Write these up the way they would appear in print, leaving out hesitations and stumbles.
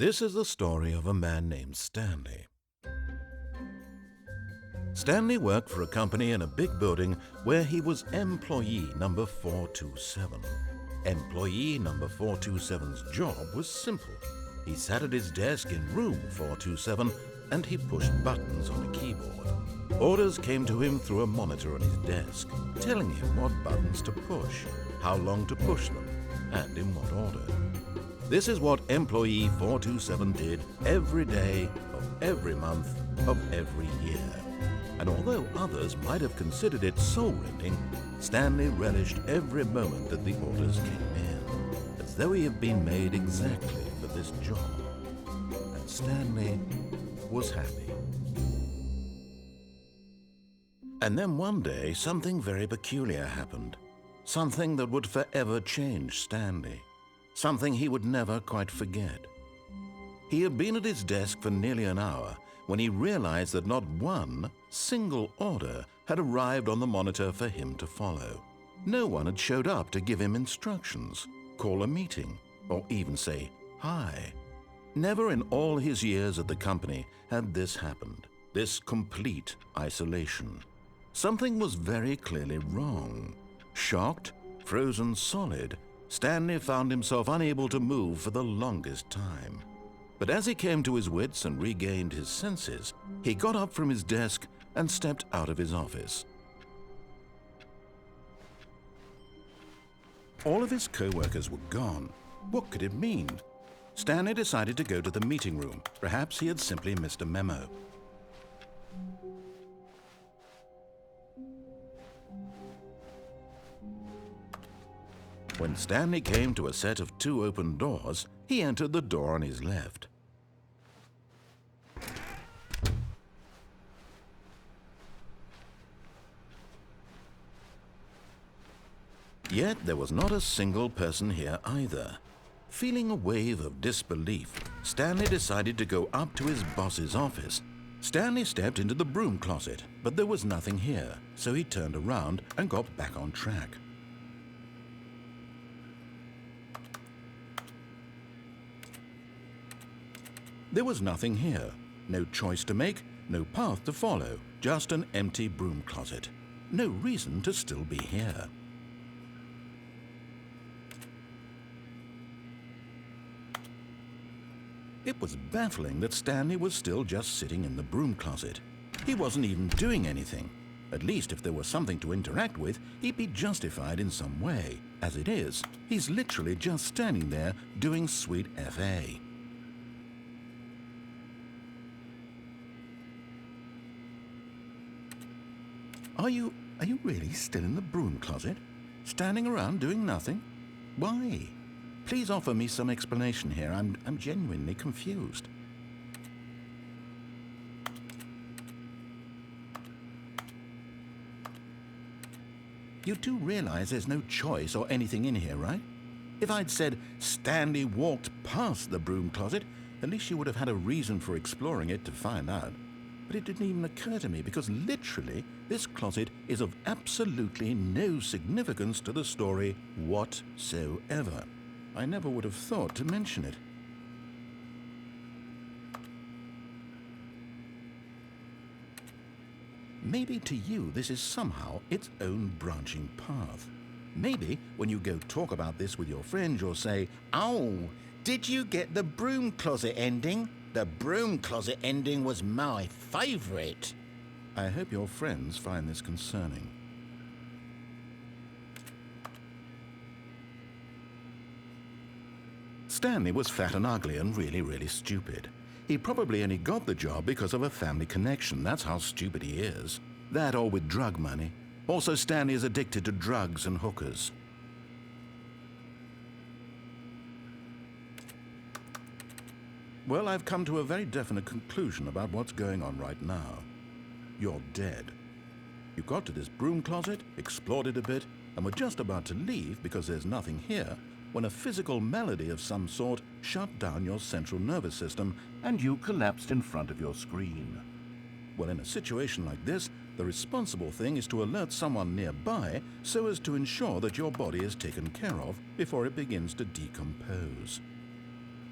This is the story of a man named Stanley. Stanley worked for a company in a big building where he was employee number 427. Employee number 427's job was simple. He sat at his desk in room 427 and he pushed buttons on a keyboard. Orders came to him through a monitor on his desk, telling him what buttons to push, how long to push them, and in what order. This is what employee 427 did every day of every month of every year. And although others might have considered it soul-rending, Stanley relished every moment that the orders came in, as though he had been made exactly for this job. And Stanley was happy. And then one day, something very peculiar happened. Something that would forever change Stanley. Something he would never quite forget. He had been at his desk for nearly an hour when he realized that not one single order had arrived on the monitor for him to follow. No one had showed up to give him instructions, call a meeting, or even say hi. Never in all his years at the company had this happened, this complete isolation. Something was very clearly wrong. Shocked, frozen solid, Stanley found himself unable to move for the longest time. But as he came to his wits and regained his senses, he got up from his desk and stepped out of his office. All of his co-workers were gone. What could it mean? Stanley decided to go to the meeting room. Perhaps he had simply missed a memo. When Stanley came to a set of two open doors, he entered the door on his left. Yet there was not a single person here either. Feeling a wave of disbelief, Stanley decided to go up to his boss's office. Stanley stepped into the broom closet, but there was nothing here, so he turned around and got back on track. There was nothing here, no choice to make, no path to follow, just an empty broom closet. No reason to still be here. It was baffling that Stanley was still just sitting in the broom closet. He wasn't even doing anything. At least if there was something to interact with, he'd be justified in some way. As it is, he's literally just standing there doing sweet FA. Are you really still in the broom closet? Standing around doing nothing? Why? Please offer me some explanation here. I'm genuinely confused. You do realize there's no choice or anything in here, right? If I'd said Stanley walked past the broom closet, at least you would have had a reason for exploring it to find out. But it didn't even occur to me because literally this closet is of absolutely no significance to the story whatsoever. I never would have thought to mention it. Maybe to you this is somehow its own branching path. Maybe when you go talk about this with your friends you'll say, "Oh, did you get the broom closet ending? The broom closet ending was my favorite." I hope your friends find this concerning. Stanley was fat and ugly and really stupid. He probably only got the job because of a family connection. That's how stupid he is. That or with drug money. Also, Stanley is addicted to drugs and hookers. Well, I've come to a very definite conclusion about what's going on right now. You're dead. You got to this broom closet, explored it a bit, and were just about to leave because there's nothing here, when a physical malady of some sort shut down your central nervous system and you collapsed in front of your screen. Well, in a situation like this, the responsible thing is to alert someone nearby so as to ensure that your body is taken care of before it begins to decompose.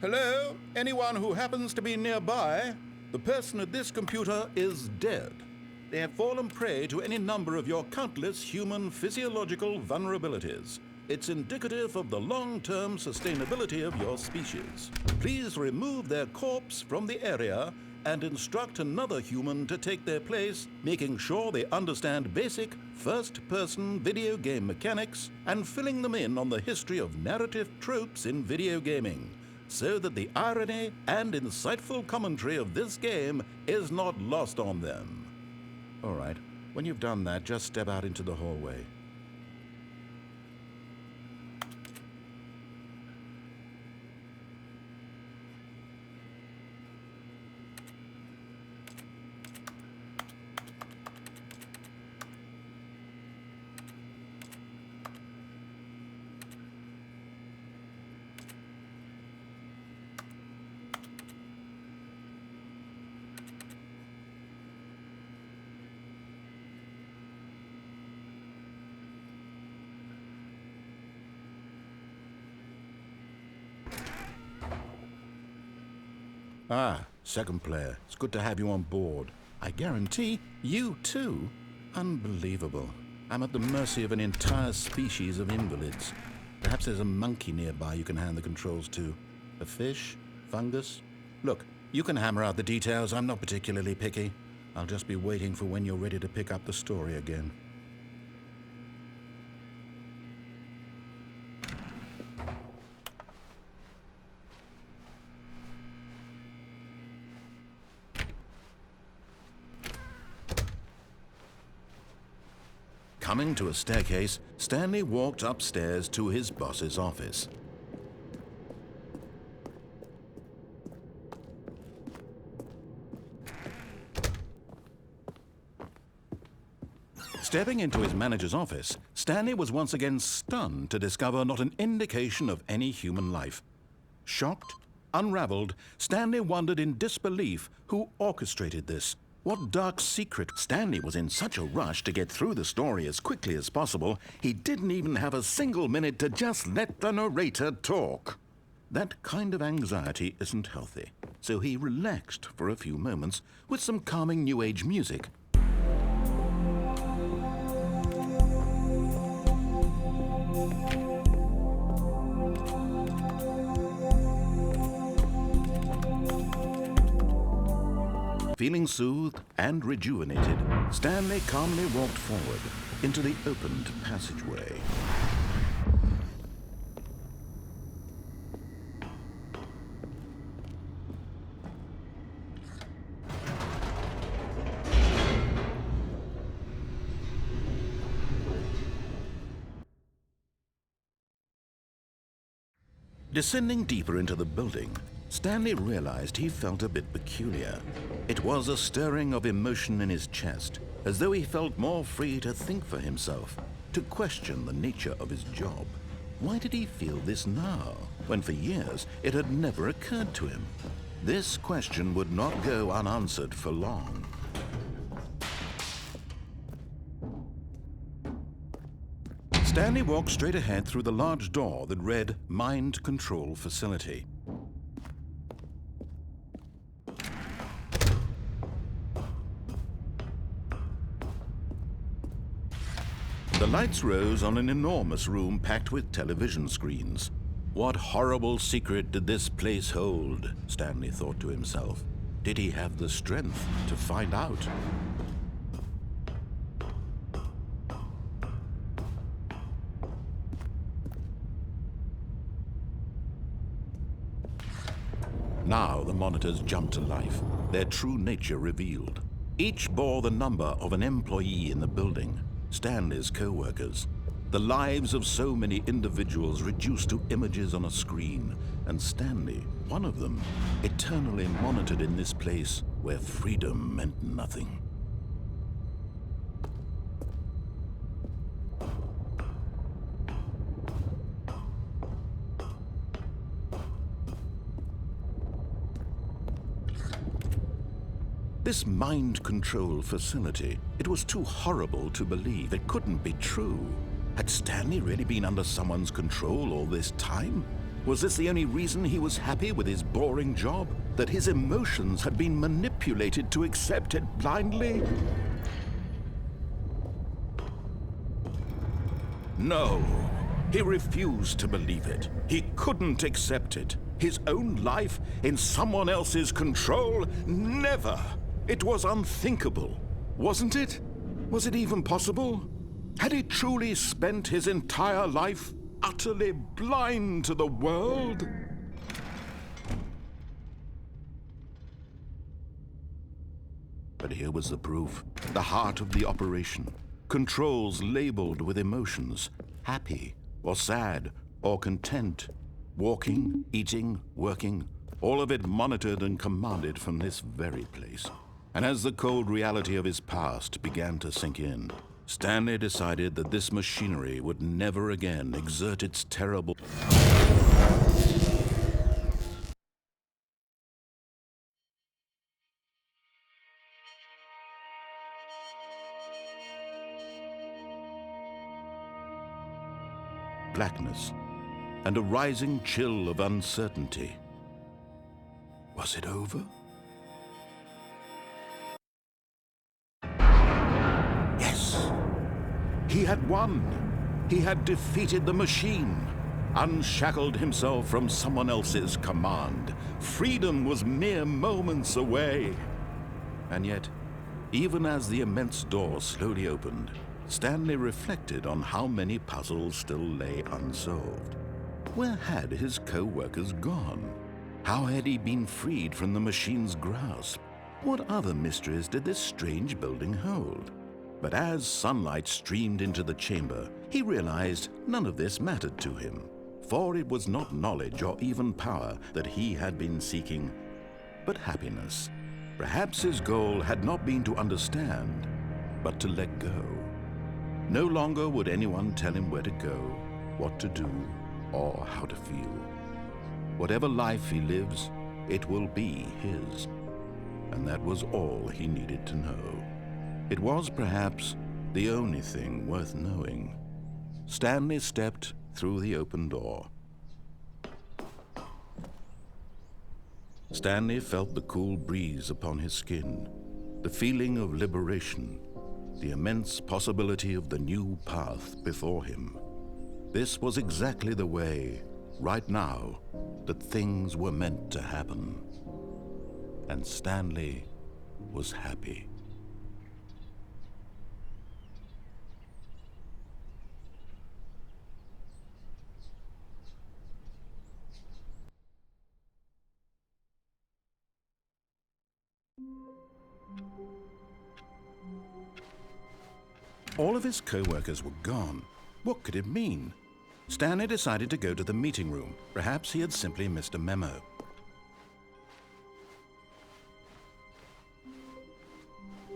Hello? Anyone who happens to be nearby? The person at this computer is dead. They have fallen prey to any number of your countless human physiological vulnerabilities. It's indicative of the long-term sustainability of your species. Please remove their corpse from the area and instruct another human to take their place, making sure they understand basic first-person video game mechanics and filling them in on the history of narrative tropes in video gaming, so that the irony and insightful commentary of this game is not lost on them. All right, when you've done that, just step out into the hallway. Ah, second player. It's good to have you on board. I guarantee you too. Unbelievable. I'm at the mercy of an entire species of invalids. Perhaps there's a monkey nearby you can hand the controls to. A fish? Fungus? Look, you can hammer out the details. I'm not particularly picky. I'll just be waiting for when you're ready to pick up the story again. Coming to a staircase, Stanley walked upstairs to his boss's office. Stepping into his manager's office, Stanley was once again stunned to discover not an indication of any human life. Shocked, unraveled, Stanley wondered in disbelief who orchestrated this. What dark secret? Stanley was in such a rush to get through the story as quickly as possible, he didn't even have a single minute to just let the narrator talk. That kind of anxiety isn't healthy, so he relaxed for a few moments with some calming New Age music. Feeling soothed and rejuvenated, Stanley calmly walked forward into the opened passageway. Descending deeper into the building, Stanley realized he felt a bit peculiar. It was a stirring of emotion in his chest, as though he felt more free to think for himself, to question the nature of his job. Why did he feel this now, when for years it had never occurred to him? This question would not go unanswered for long. Stanley walked straight ahead through the large door that read Mind Control Facility. The lights rose on an enormous room packed with television screens. What horrible secret did this place hold? Stanley thought to himself. Did he have the strength to find out? Now the monitors jumped to life, their true nature revealed. Each bore the number of an employee in the building, Stanley's co-workers. The lives of so many individuals reduced to images on a screen, and Stanley, one of them, eternally monitored in this place where freedom meant nothing. This mind control facility, it was too horrible to believe. It couldn't be true. Had Stanley really been under someone's control all this time? Was this the only reason he was happy with his boring job? That his emotions had been manipulated to accept it blindly? No, he refused to believe it. He couldn't accept it. His own life in someone else's control? Never! It was unthinkable, wasn't it? Was it even possible? Had he truly spent his entire life utterly blind to the world? But here was the proof. The heart of the operation. Controls labeled with emotions. Happy, or sad, or content. Walking, eating, working. All of it monitored and commanded from this very place. And as the cold reality of his past began to sink in, Stanley decided that this machinery would never again exert its terrible... blackness, and a rising chill of uncertainty. Was it over? Yes! He had won! He had defeated the machine, unshackled himself from someone else's command. Freedom was mere moments away. And yet, even as the immense door slowly opened, Stanley reflected on how many puzzles still lay unsolved. Where had his co-workers gone? How had he been freed from the machine's grasp? What other mysteries did this strange building hold? But as sunlight streamed into the chamber, he realized none of this mattered to him, for it was not knowledge or even power that he had been seeking, but happiness. Perhaps his goal had not been to understand, but to let go. No longer would anyone tell him where to go, what to do, or how to feel. Whatever life he lives, it will be his. And that was all he needed to know. It was perhaps the only thing worth knowing. Stanley stepped through the open door. Stanley felt the cool breeze upon his skin, the feeling of liberation, the immense possibility of the new path before him. This was exactly the way, right now, that things were meant to happen. And Stanley was happy. All of his co-workers were gone. What could it mean? Stanley decided to go to the meeting room. Perhaps he had simply missed a memo.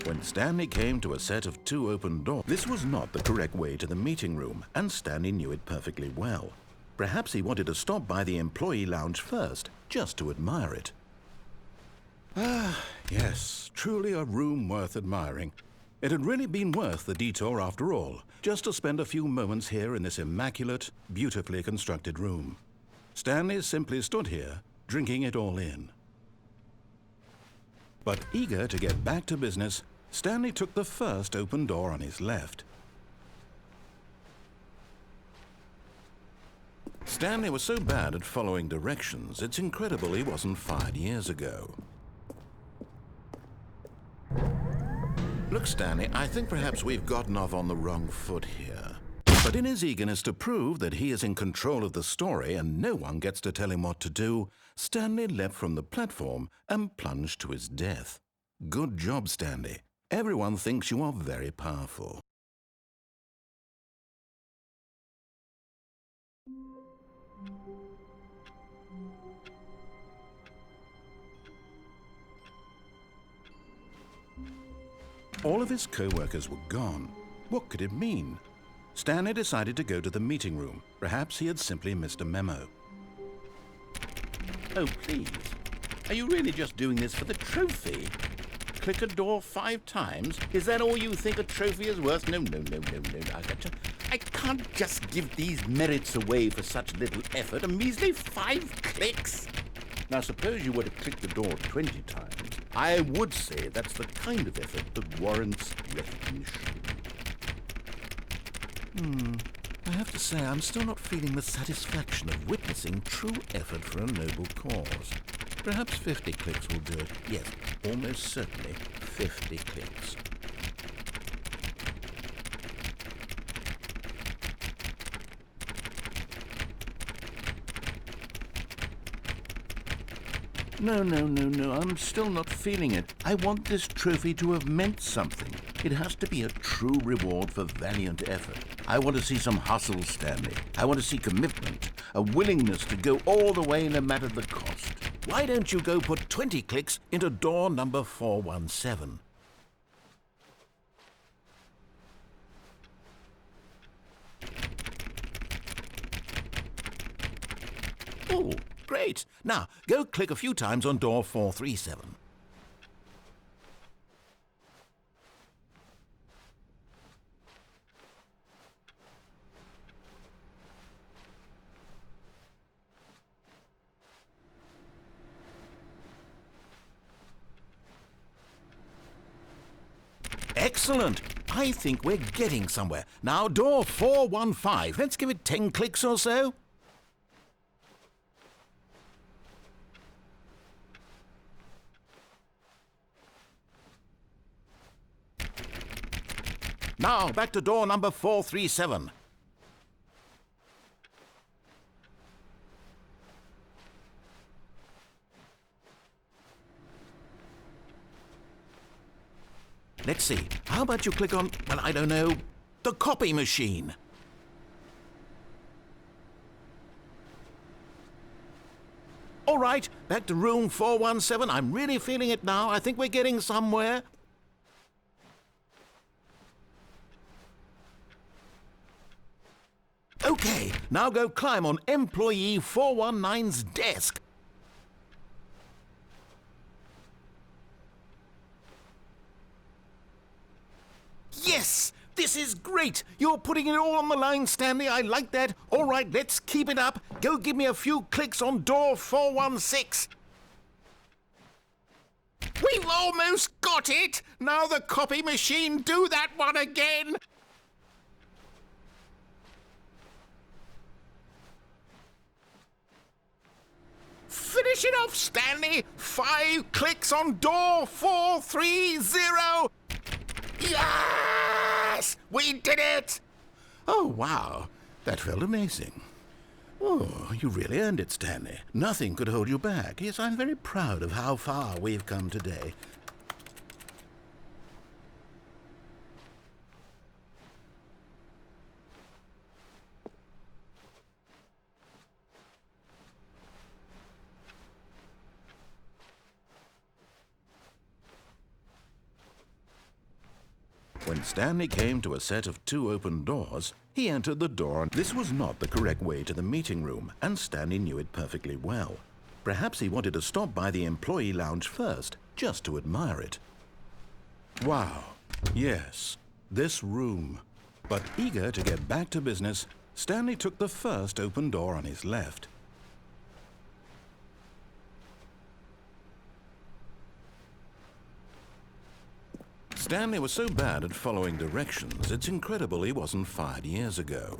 When Stanley came to a set of 2 open doors, this was not the correct way to the meeting room, and Stanley knew it perfectly well. Perhaps he wanted to stop by the employee lounge first, just to admire it. Ah, yes, truly a room worth admiring. It had really been worth the detour after all, just to spend a few moments here in this immaculate, beautifully constructed room. Stanley simply stood here, drinking it all in. But eager to get back to business, Stanley took the first open door on his left. Stanley was so bad at following directions, it's incredible he wasn't fired years ago. Look, Stanley, I think perhaps we've gotten off on the wrong foot here. But in his eagerness to prove that he is in control of the story and no one gets to tell him what to do, Stanley leapt from the platform and plunged to his death. Good job, Stanley. Everyone thinks you are very powerful. All of his co-workers were gone. What could it mean? Stanley decided to go to the meeting room. Perhaps he had simply missed a memo. Oh, please. Are you really just doing this for the trophy? Click a door 5 times? Is that all you think a trophy is worth? No. I can't just give these merits away for such little effort. A measly 5 clicks. Now, suppose you were to click the door 20 times. I would say that's the kind of effort that warrants recognition. I have to say, I'm still not feeling the satisfaction of witnessing true effort for a noble cause. Perhaps 50 clicks will do it. Yes, almost certainly 50 clicks. No, I'm still not feeling it. I want this trophy to have meant something. It has to be a true reward for valiant effort. I want to see some hustle, Stanley. I want to see commitment, a willingness to go all the way no matter the cost. Why don't you go put 20 clicks into door number 417? Oh, great. Now, go click a few times on door 437. Excellent. I think we're getting somewhere. Now, door 415. Let's give it 10 clicks or so. Now, back to door number 437. Let's see. How about you click on, well, I don't know, the copy machine? All right, back to room 417. I'm really feeling it now. I think we're getting somewhere. Okay, now go climb on employee 419's desk. Yes! This is great! You're putting it all on the line, Stanley. I like that. All right, let's keep it up. Go give me a few clicks on door 416. We've almost got it! Now the copy machine, do that one again! Finish it off, Stanley! 5 clicks on door 430! Yes! We did it! Oh, wow. That felt amazing. Oh, you really earned it, Stanley. Nothing could hold you back. Yes, I'm very proud of how far we've come today. When Stanley came to a set of 2 open doors, he entered the door. This was not the correct way to the meeting room, and Stanley knew it perfectly well. Perhaps he wanted to stop by the employee lounge first, just to admire it. Wow, yes, this room. But eager to get back to business, Stanley took the first open door on his left. Stanley was so bad at following directions, it's incredible he wasn't fired years ago.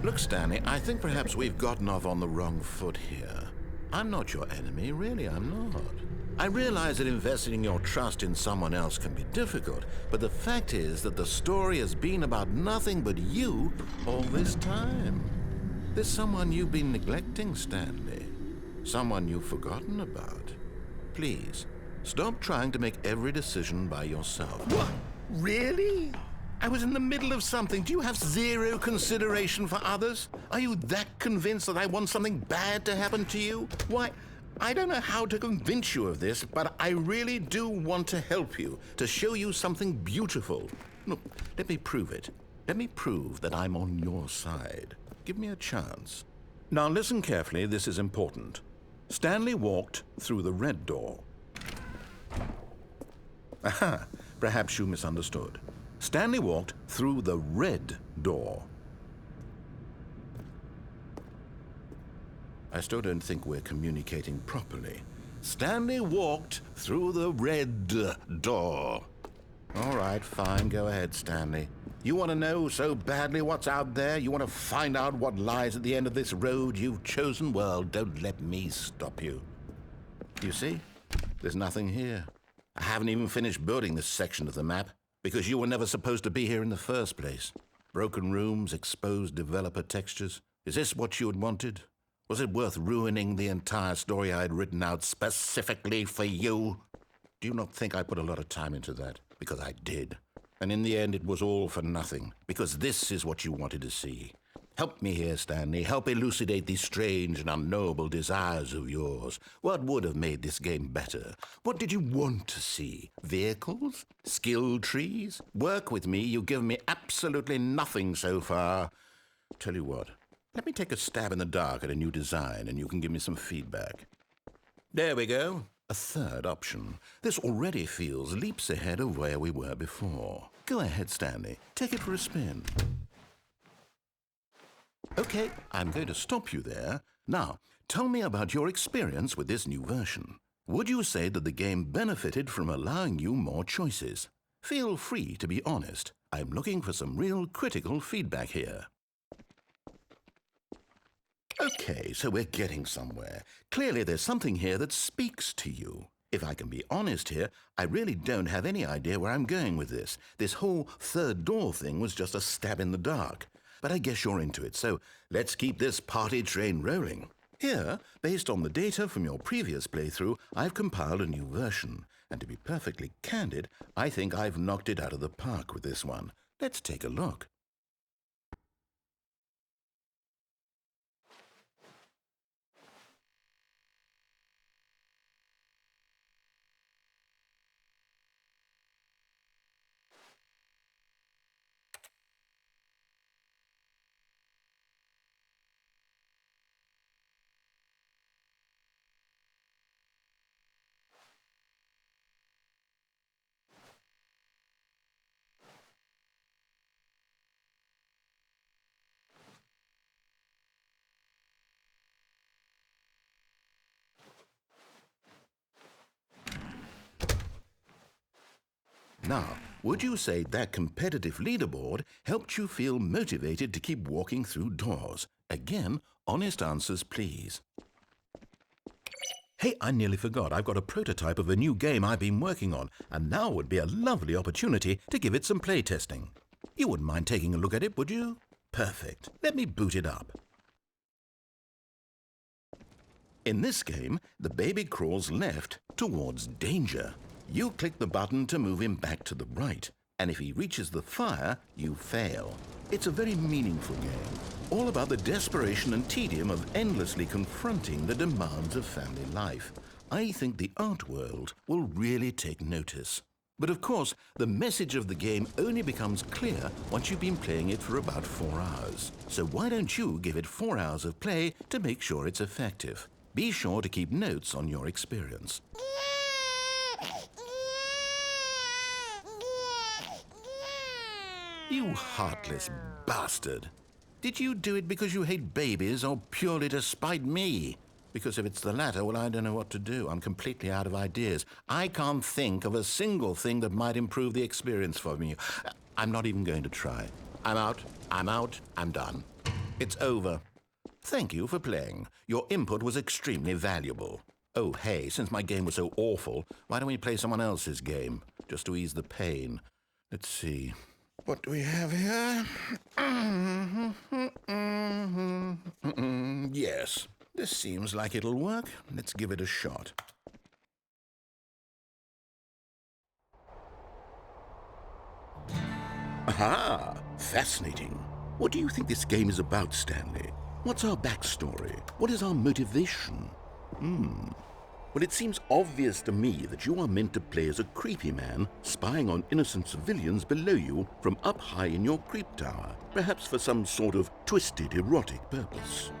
Look, Stanley, I think perhaps we've gotten off on the wrong foot here. I'm not your enemy, really, I'm not. I realize that investing your trust in someone else can be difficult, but the fact is that the story has been about nothing but you all this time. There's someone you've been neglecting, Stanley. Someone you've forgotten about. Please, stop trying to make every decision by yourself. What? Really? I was in the middle of something. Do you have zero consideration for others? Are you that convinced that I want something bad to happen to you? Why, I don't know how to convince you of this, but I really do want to help you, to show you something beautiful. Look, let me prove it. Let me prove that I'm on your side. Give me a chance. Now listen carefully, this is important. Stanley walked through the red door. Aha, perhaps you misunderstood. Stanley walked through the red door. I still don't think we're communicating properly. Stanley walked through the red door. All right, fine, go ahead, Stanley. You want to know so badly what's out there? You want to find out what lies at the end of this road you've chosen? Well, don't let me stop you. You see? There's nothing here. I haven't even finished building this section of the map because you were never supposed to be here in the first place. Broken rooms, exposed developer textures. Is this what you had wanted? Was it worth ruining the entire story I had written out specifically for you? Do you not think I put a lot of time into that? Because I did. And in the end, it was all for nothing, because this is what you wanted to see. Help me here, Stanley. Help elucidate these strange and unknowable desires of yours. What would have made this game better? What did you want to see? Vehicles? Skill trees? Work with me. You've given me absolutely nothing so far. Tell you what, let me take a stab in the dark at a new design, and you can give me some feedback. There we go. A third option. This already feels leaps ahead of where we were before. Go ahead, Stanley. Take it for a spin. Okay, I'm going to stop you there. Now, tell me about your experience with this new version. Would you say that the game benefited from allowing you more choices? Feel free to be honest. I'm looking for some real critical feedback here. Okay, so we're getting somewhere. Clearly there's something here that speaks to you. If I can be honest here, I really don't have any idea where I'm going with this. This whole third door thing was just a stab in the dark. But I guess you're into it, so let's keep this party train rolling. Here, based on the data from your previous playthrough, I've compiled a new version. And to be perfectly candid, I think I've knocked it out of the park with this one. Let's take a look. Now, would you say that competitive leaderboard helped you feel motivated to keep walking through doors? Again, honest answers, please. Hey, I nearly forgot. I've got a prototype of a new game I've been working on, and now would be a lovely opportunity to give it some playtesting. You wouldn't mind taking a look at it, would you? Perfect. Let me boot it up. In this game, the baby crawls left towards danger. You click the button to move him back to the right, and if he reaches the fire, you fail. It's a very meaningful game, all about the desperation and tedium of endlessly confronting the demands of family life. I think the art world will really take notice. But of course, the message of the game only becomes clear once you've been playing it for about 4 hours. So why don't you give it 4 hours of play to make sure it's effective? Be sure to keep notes on your experience. You heartless bastard. Did you do it because you hate babies or purely to spite me? Because if it's the latter, well, I don't know what to do. I'm completely out of ideas. I can't think of a single thing that might improve the experience for me. I'm not even going to try. I'm out, I'm done. It's over. Thank you for playing. Your input was extremely valuable. Oh, hey, since my game was so awful, why don't we play someone else's game, just to ease the pain? Let's see. What do we have here? Yes, this seems like it'll work. Let's give it a shot. Aha! Fascinating. What do you think this game is about, Stanley? What's our backstory? What is our motivation? Well, it seems obvious to me that you are meant to play as a creepy man spying on innocent civilians below you from up high in your creep tower, perhaps for some sort of twisted erotic purpose.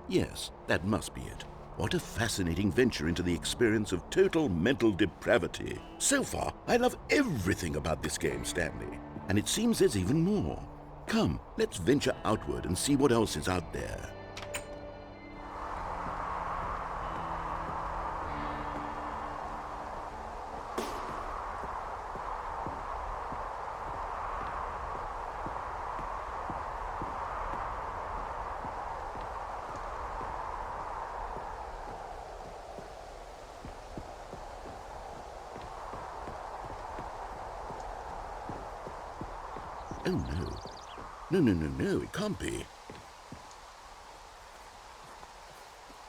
Yes, that must be it. What a fascinating venture into the experience of total mental depravity. So far, I love everything about this game, Stanley. And it seems there's even more. Come, let's venture outward and see what else is out there. Oh, no. No, it can't be.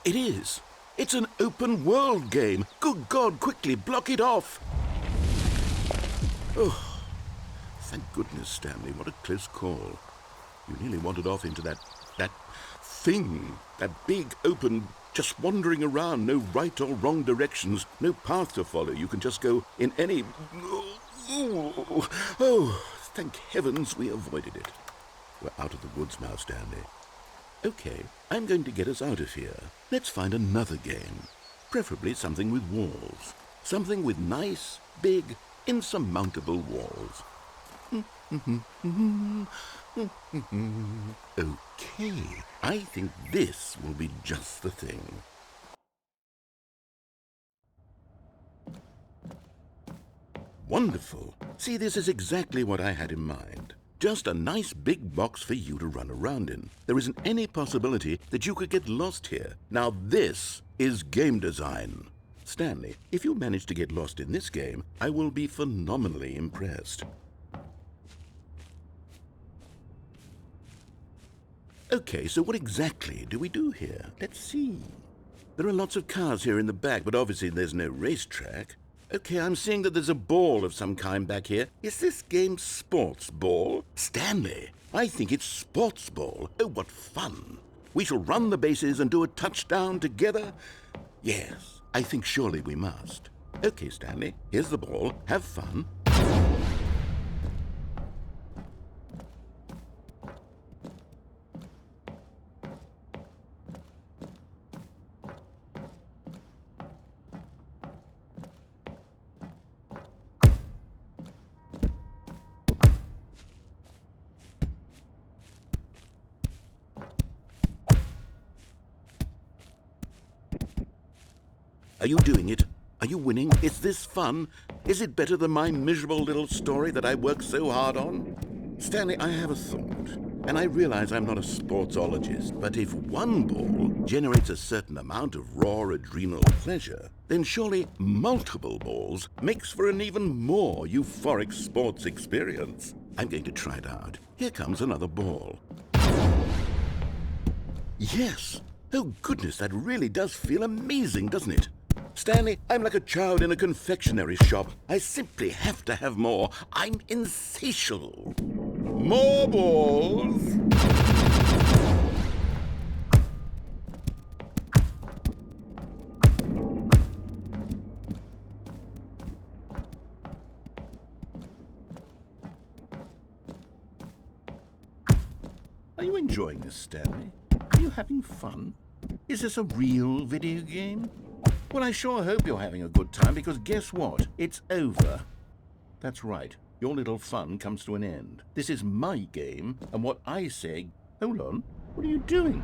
It is. It's an open world game. Good God, quickly, block it off. Oh, thank goodness, Stanley. What a close call. You nearly wandered off into that thing. That big, open, just wandering around. No right or wrong directions. No path to follow. You can just go in any... Oh, thank heavens we avoided it. We're out of the woods now, Stanley. Okay, I'm going to get us out of here. Let's find another game. Preferably something with walls. Something with nice, big, insurmountable walls. Okay, I think this will be just the thing. Wonderful. See, this is exactly what I had in mind. Just a nice big box for you to run around in. There isn't any possibility that you could get lost here. Now this is game design. Stanley, if you manage to get lost in this game, I will be phenomenally impressed. Okay, so what exactly do we do here? Let's see. There are lots of cars here in the back, but obviously there's no racetrack. Okay, I'm seeing that there's a ball of some kind back here. Is this game sports ball? Stanley, I think it's sports ball. Oh, what fun. We shall run the bases and do a touchdown together? Yes, I think surely we must. Okay, Stanley, here's the ball. Have fun. Are you doing it? Are you winning? Is this fun? Is it better than my miserable little story that I worked so hard on? Stanley, I have a thought, and I realize I'm not a sportsologist, but if one ball generates a certain amount of raw adrenal pleasure, then surely multiple balls makes for an even more euphoric sports experience. I'm going to try it out. Here comes another ball. Yes! Oh goodness, that really does feel amazing, doesn't it? Stanley, I'm like a child in a confectionery shop. I simply have to have more. I'm insatiable. More balls! Are you enjoying this, Stanley? Are you having fun? Is this a real video game? Well, I sure hope you're having a good time, because guess what? It's over. That's right. Your little fun comes to an end. This is my game, and what I say... Hold on. What are you doing?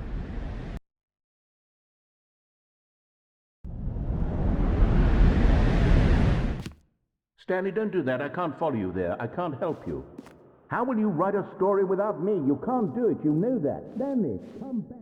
Stanley, don't do that. I can't follow you there. I can't help you. How will you write a story without me? You can't do it. You know that. Stanley, come back.